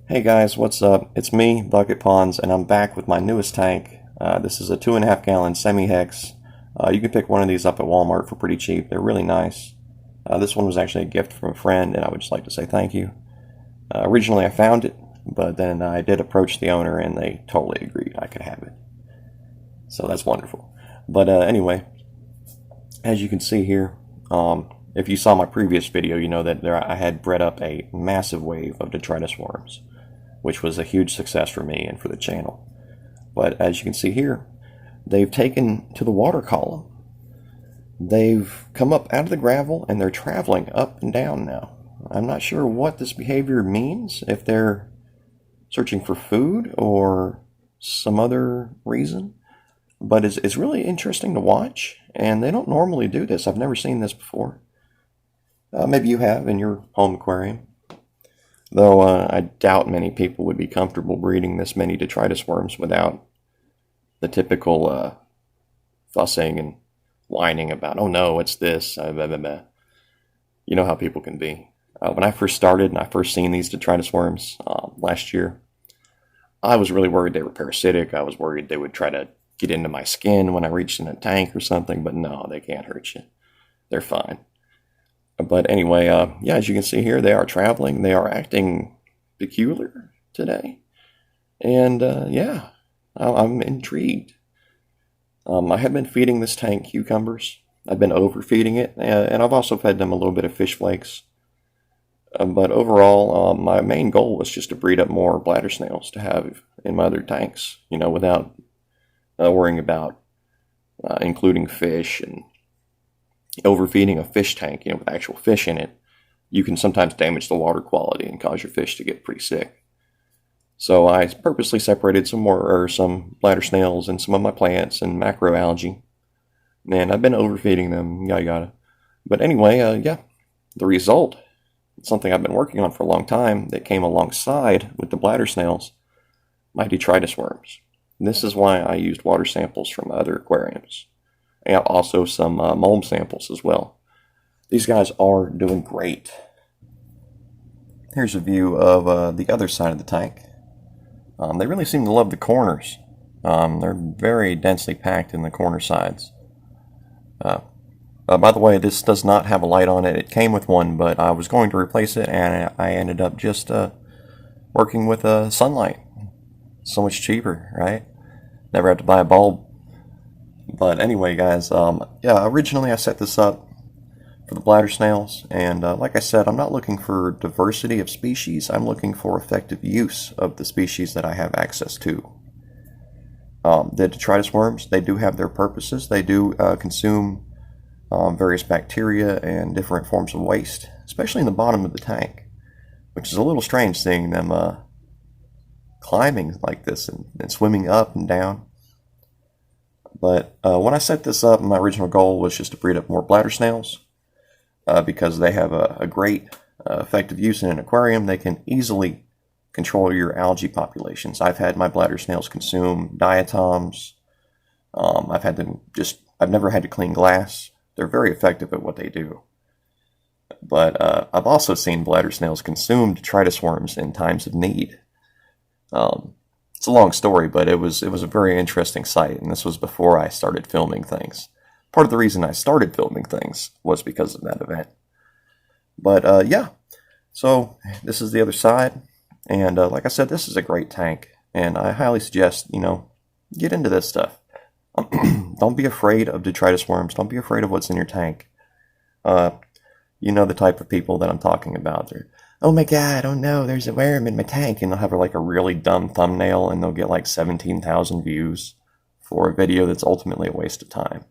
Hey guys, what's up? It's me, Bucket Ponds, and I'm back with my newest tank. This is a 2.5 gallon semi-hex. You can pick one of these up at Walmart for pretty cheap. They're really nice. This one was actually a gift from a friend, and I would just like to say thank you. Originally I found it, but then I did approach the owner and they totally agreed I could have it. So that's wonderful. But anyway, as you can see here, if you saw my previous video, you know that I had bred up a massive wave of detritus worms, which was a huge success for me and for the channel. But as you can see here, they've taken to the water column. They've come up out of the gravel and they're traveling up and down now. I'm not sure what this behavior means, if they're searching for food or some other reason, but it's really interesting to watch, and they don't normally do this. I've never seen this before. Maybe you have in your home aquarium. Though I doubt many people would be comfortable breeding this many detritus worms without the typical fussing and whining about, oh no, it's this, blah, blah, blah. You know how people can be. When I first started and I first seen these detritus worms last year, I was really worried they were parasitic. I was worried they would try to get into my skin when I reached in a tank or something, but no, they can't hurt you. They're fine. But anyway, yeah, as you can see here, they are traveling. They are acting peculiar today. And yeah, I'm intrigued. I have been feeding this tank cucumbers. I've been overfeeding it, and I've also fed them a little bit of fish flakes. But overall, my main goal was just to breed up more bladder snails to have in my other tanks, you know, without worrying about including fish and overfeeding a fish tank, you know, with actual fish in it. You can sometimes damage the water quality and cause your fish to get pretty sick. So I purposely separated some bladder snails and some of my plants and macroalgae. And I've been overfeeding them, yada yada. But anyway, yeah, the result, it's something I've been working on for a long time that came alongside with the bladder snails, my detritus worms. And this is why I used water samples from other aquariums. And also some mold samples as well. These guys are doing great. Here's a view of the other side of the tank. They really seem to love the corners. They're very densely packed in the corner sides. By the way, this does not have a light on it. It came with one, but I was going to replace it, and I ended up just working with sunlight. So much cheaper, right? Never have to buy a bulb. But anyway, guys, yeah, originally I set this up for the bladder snails, and like I said, I'm not looking for diversity of species. I'm looking for effective use of the species that I have access to. The detritus worms, they do have their purposes. They do consume various bacteria and different forms of waste, especially in the bottom of the tank, which is a little strange seeing them climbing like this and swimming up and down. But when I set this up, my original goal was just to breed up more bladder snails because they have a great effective use in an aquarium. They can easily control your algae populations. I've had my bladder snails consume diatoms. I've never had to clean glass. They're very effective at what they do. But I've also seen bladder snails consume detritus worms in times of need. It's a long story, but it was a very interesting sight, and this was before I started filming things. Part of the reason I started filming things was because of that event. But yeah, so this is the other side, and like I said, this is a great tank, and I highly suggest, you know, get into this stuff. Don't be afraid of detritus worms. Don't be afraid of what's in your tank. You know the type of people that I'm talking about. They're, oh my god, oh no, there's a worm in my tank, and they'll have like a really dumb thumbnail, and they'll get like 17,000 views for a video that's ultimately a waste of time.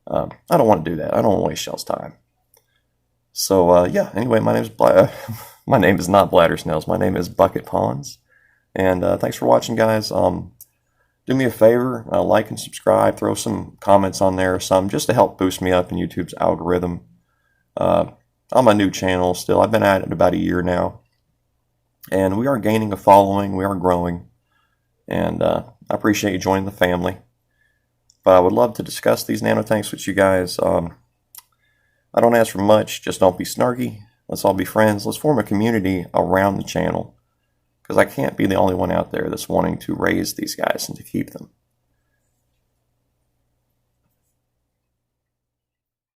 I don't want to do that. I don't want to waste y'all's time. So yeah, anyway, my name is not Bladder Snails. My name is Bucket Ponds, and thanks for watching, guys. Do me a favor, like and subscribe. Throw some comments on there, just to help boost me up in YouTube's algorithm. I'm a new channel still. I've been at it about a year now. And we are gaining a following. We are growing. And I appreciate you joining the family. But I would love to discuss these nanotanks with you guys. I don't ask for much. Just don't be snarky. Let's all be friends. Let's form a community around the channel. because I can't be the only one out there that's wanting to raise these guys and to keep them.